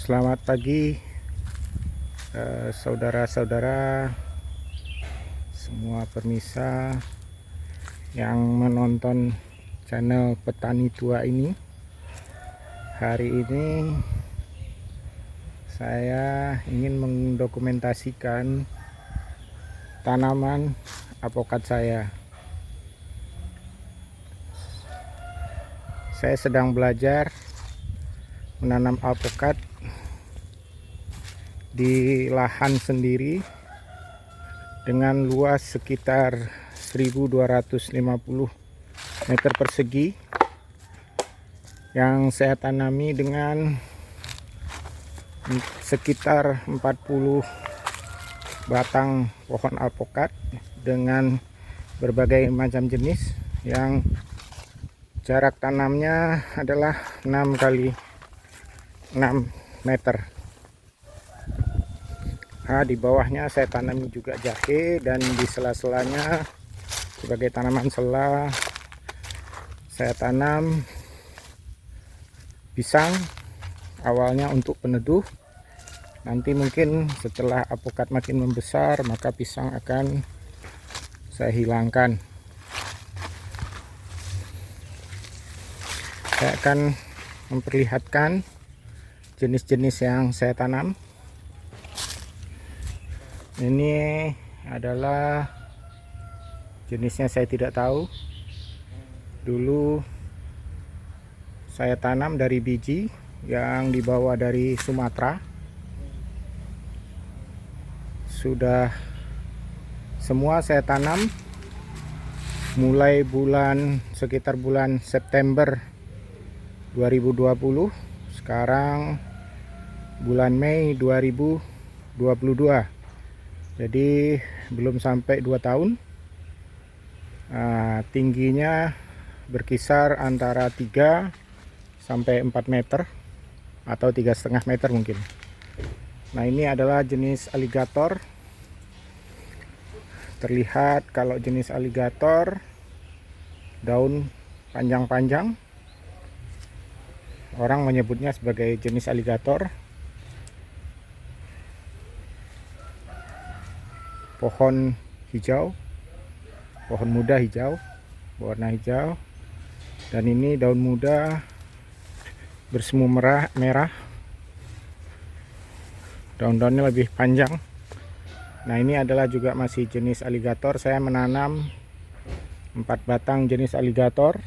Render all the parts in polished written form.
Selamat pagi, saudara-saudara semua permisa yang menonton channel Petani Tua ini. Hari ini saya ingin mendokumentasikan tanaman apokat saya. Saya sedang belajar menanam alpukat di lahan sendiri dengan luas sekitar 1250 meter persegi yang saya tanami dengan sekitar 40 batang pohon alpukat dengan berbagai macam jenis yang jarak tanamnya adalah 6 kali 6 meter. Nah, di bawahnya saya tanami juga jahe, dan di sela-selanya sebagai tanaman sela saya tanam pisang, awalnya untuk peneduh. Nanti mungkin setelah alpukat makin membesar maka pisang akan saya hilangkan. Saya akan memperlihatkan jenis-jenis yang saya tanam. Ini adalah jenisnya, saya tidak tahu. Dulu saya tanam dari biji yang dibawa dari Sumatera. Sudah semua saya tanam mulai sekitar bulan September 2020. Sekarang bulan Mei 2022, jadi belum sampai 2 tahun. Tingginya berkisar antara 3 sampai 4 meter atau 3,5 meter mungkin. Nah, ini adalah jenis aligator. Terlihat kalau jenis aligator daun panjang-panjang, orang menyebutnya sebagai jenis aligator. Pohon hijau, pohon muda hijau, warna hijau, dan ini daun muda bersemu merah, daun-daunnya lebih panjang. Nah, ini adalah juga masih jenis aligator. Saya menanam 4 batang jenis aligator.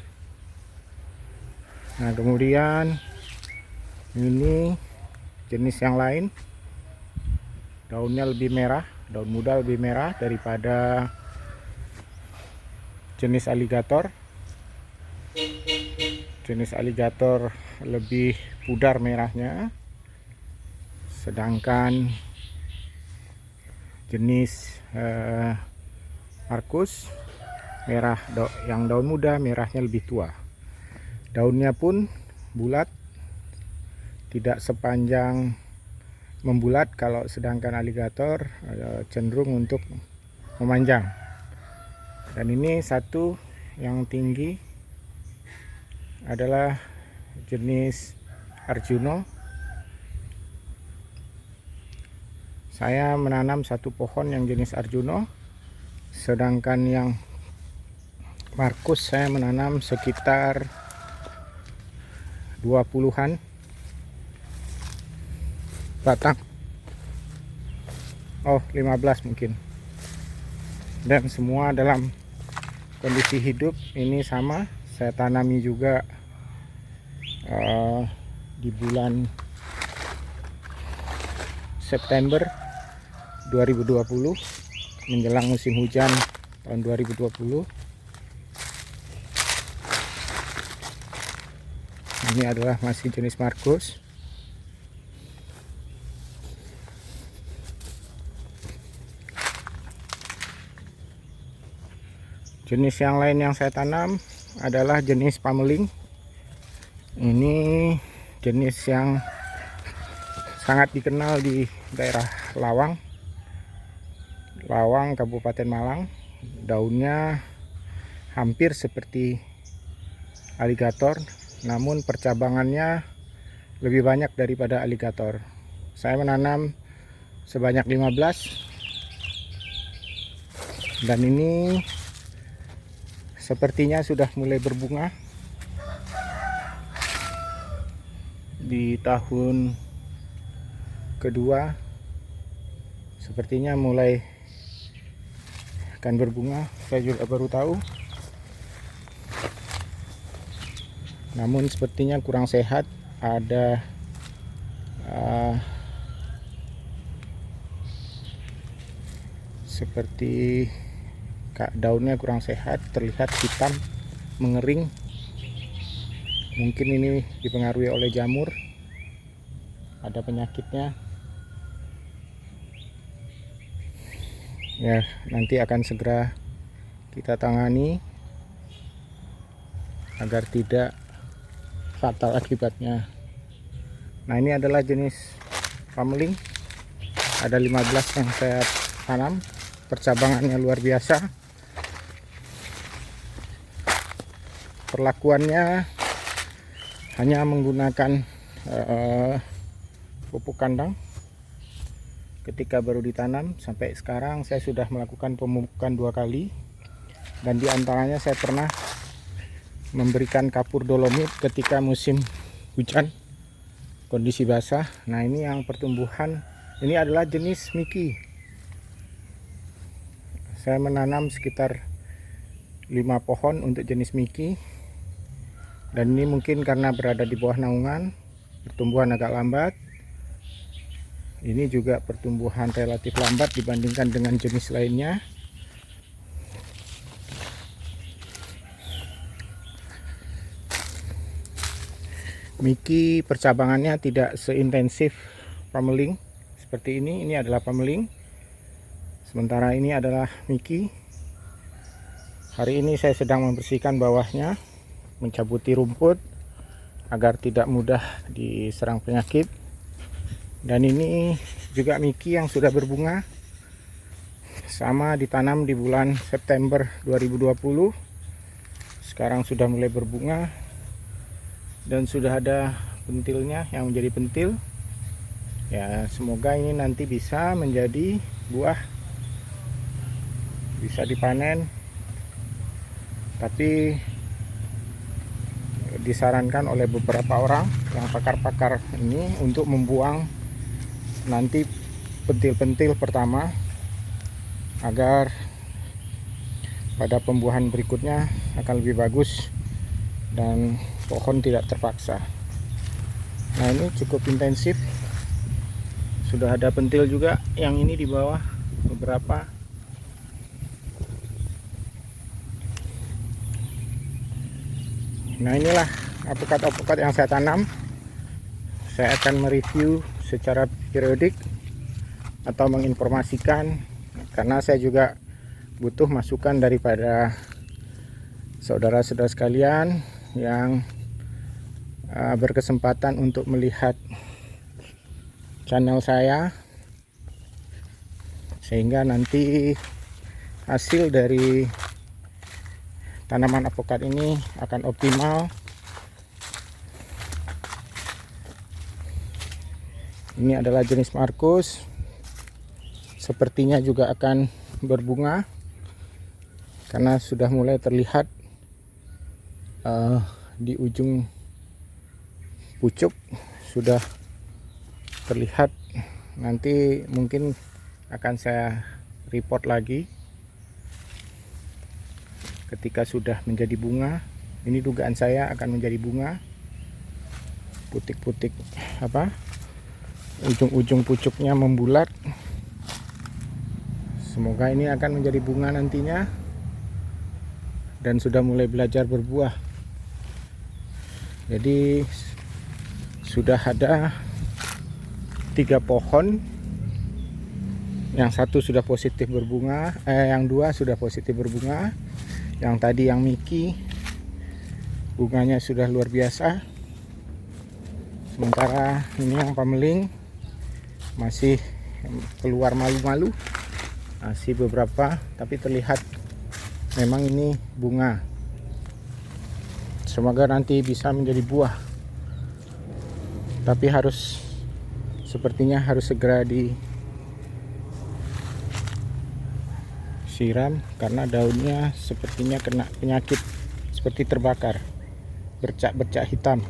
Nah, kemudian ini jenis yang lain, daunnya lebih merah, daun muda lebih merah daripada jenis aligator. Jenis aligator lebih pudar merahnya, sedangkan jenis Markus merah, yang daun muda merahnya lebih tua. Daunnya pun bulat, tidak sepanjang membulat, kalau sedangkan aligator cenderung untuk memanjang. Dan ini satu yang tinggi adalah jenis Arjuno. Saya menanam satu pohon yang jenis Arjuno, sedangkan yang Markus saya menanam sekitar 20-an batang, 15 mungkin, dan semua dalam kondisi hidup ini sama. Saya tanami juga di bulan September 2020 menjelang musim hujan tahun 2020. Ini adalah masih jenis Markus. Jenis yang lain yang saya tanam adalah jenis pameling. Ini jenis yang sangat dikenal di daerah Lawang, Kabupaten Malang. Daunnya hampir seperti aligator, namun percabangannya lebih banyak daripada aligator. Saya menanam sebanyak 15, dan ini sepertinya sudah mulai berbunga. Di tahun kedua sepertinya mulai akan berbunga. Saya juga baru tahu, namun sepertinya kurang sehat. Ada seperti daunnya kurang sehat, terlihat hitam, mengering. Mungkin ini dipengaruhi oleh jamur, ada penyakitnya. Ya, nanti akan segera kita tangani agar tidak fatal akibatnya. Nah, ini adalah jenis pameling. Ada 15 yang saya tanam. Percabangannya luar biasa. Perlakuannya hanya menggunakan pupuk kandang. Ketika baru ditanam sampai sekarang saya sudah melakukan pemupukan 2 kali, dan diantaranya saya pernah memberikan kapur dolomit ketika musim hujan, kondisi basah. Nah, ini yang pertumbuhan, ini adalah jenis Miki. Saya menanam sekitar 5 pohon untuk jenis Miki, dan ini mungkin karena berada di bawah naungan, pertumbuhan agak lambat. Ini juga pertumbuhan relatif lambat dibandingkan dengan jenis lainnya. Miki percabangannya tidak seintensif pameling seperti ini. Ini adalah pameling, sementara ini adalah Miki. Hari ini saya sedang membersihkan bawahnya, mencabuti rumput agar tidak mudah diserang penyakit. Dan ini juga Miki yang sudah berbunga, sama ditanam di bulan September 2020. Sekarang sudah mulai berbunga dan sudah ada pentilnya yang menjadi pentil. Ya, semoga ini nanti bisa menjadi buah, bisa dipanen. Tapi disarankan oleh beberapa orang yang pakar-pakar ini untuk membuang nanti pentil-pentil pertama, agar pada pembuahan berikutnya akan lebih bagus dan pohon tidak terpaksa. Nah, ini cukup intensif, sudah ada pentil juga yang ini di bawah beberapa. Nah, inilah apokat-apokat yang saya tanam. Saya akan mereview secara periodik atau menginformasikan, karena saya juga butuh masukan daripada saudara-saudara sekalian yang berkesempatan untuk melihat channel saya, sehingga nanti hasil dari tanaman apokat ini akan optimal. Ini adalah jenis Markus, sepertinya juga akan berbunga karena sudah mulai terlihat di ujung pucuk sudah terlihat. Nanti mungkin akan saya report lagi ketika sudah menjadi bunga. Ini dugaan saya akan menjadi bunga, putik-putik ujung-ujung pucuknya membulat. Semoga ini akan menjadi bunga nantinya dan sudah mulai belajar berbuah. Jadi sudah ada 3 pohon, yang satu sudah positif berbunga, yang 2 sudah positif berbunga. Yang tadi yang Miki bunganya sudah luar biasa. Sementara ini yang pameling masih keluar malu-malu, masih beberapa, tapi terlihat memang ini bunga. Semoga nanti bisa menjadi buah, tapi harus sepertinya harus segera disiram karena daunnya sepertinya kena penyakit seperti terbakar, bercak-bercak hitam.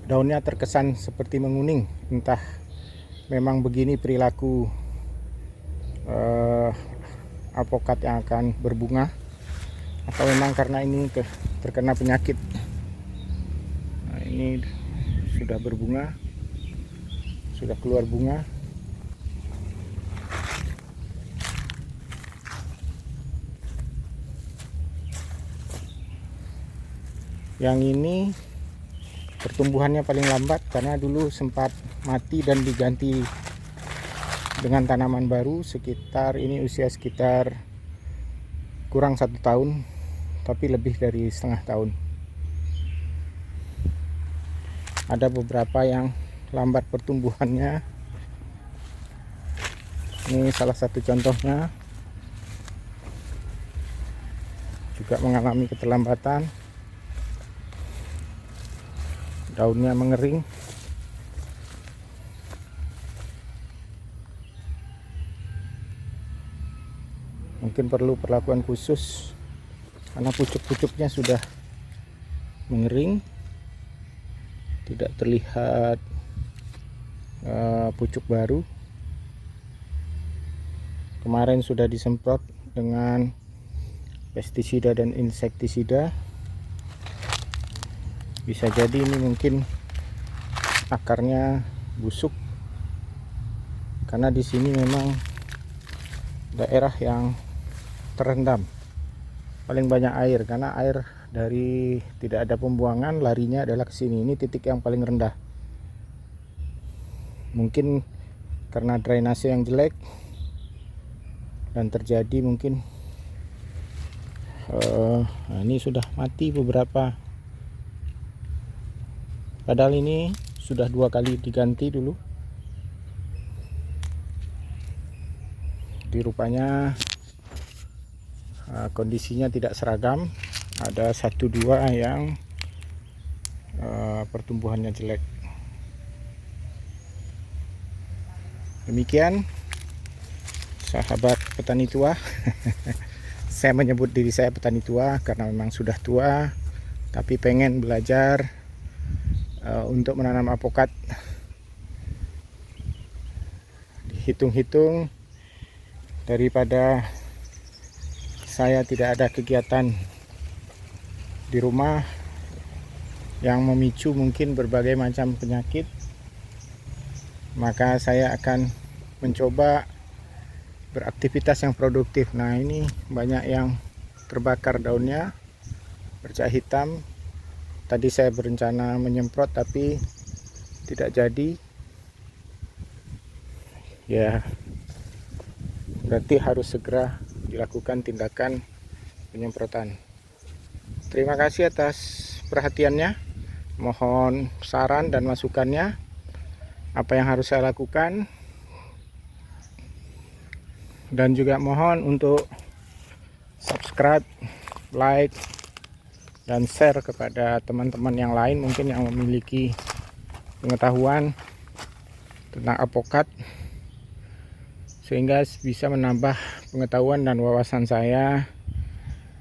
Daunnya terkesan seperti menguning, entah memang begini perilaku alpokat yang akan berbunga atau memang karena ini terkena penyakit. Nah, ini sudah berbunga, sudah keluar bunga. Yang ini pertumbuhannya paling lambat karena dulu sempat mati dan diganti dengan tanaman baru ini usia sekitar kurang 1 tahun, tapi lebih dari setengah tahun. Ada beberapa yang lambat pertumbuhannya. Ini salah satu contohnya, juga mengalami keterlambatan. Daunnya mengering. Mungkin perlu perlakuan khusus karena pucuk-pucuknya sudah mengering, tidak terlihat pucuk baru. Kemarin sudah disemprot dengan pestisida dan insektisida. Bisa jadi ini mungkin akarnya busuk karena di sini memang daerah yang terendam paling banyak air, karena air dari tidak ada pembuangan larinya adalah ke sini. Ini titik yang paling rendah. Mungkin karena drainase yang jelek dan terjadi mungkin nah ini sudah mati beberapa. Padahal ini sudah 2 kali diganti dulu. Di rupanya kondisinya tidak seragam. Ada 1-2 yang pertumbuhannya jelek. Demikian sahabat petani tua. Saya menyebut diri saya petani tua karena memang sudah tua, tapi pengen belajar untuk menanam alpokat. Hitung-hitung daripada saya tidak ada kegiatan di rumah yang memicu mungkin berbagai macam penyakit, maka saya akan mencoba beraktivitas yang produktif. Nah, ini banyak yang terbakar daunnya, bercak hitam. Tadi saya berencana menyemprot tapi tidak jadi. Ya, berarti harus segera dilakukan tindakan penyemprotan. Terima kasih atas perhatiannya. Mohon saran dan masukannya. Apa yang harus saya lakukan. Dan juga mohon untuk subscribe, like, dan share kepada teman-teman yang lain mungkin yang memiliki pengetahuan tentang alpokat, sehingga bisa menambah pengetahuan dan wawasan saya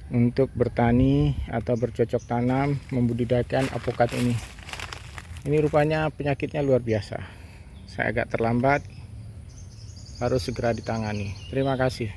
untuk bertani atau bercocok tanam membudidayakan alpokat ini. Ini rupanya penyakitnya luar biasa. Saya agak terlambat, harus segera ditangani. Terima kasih.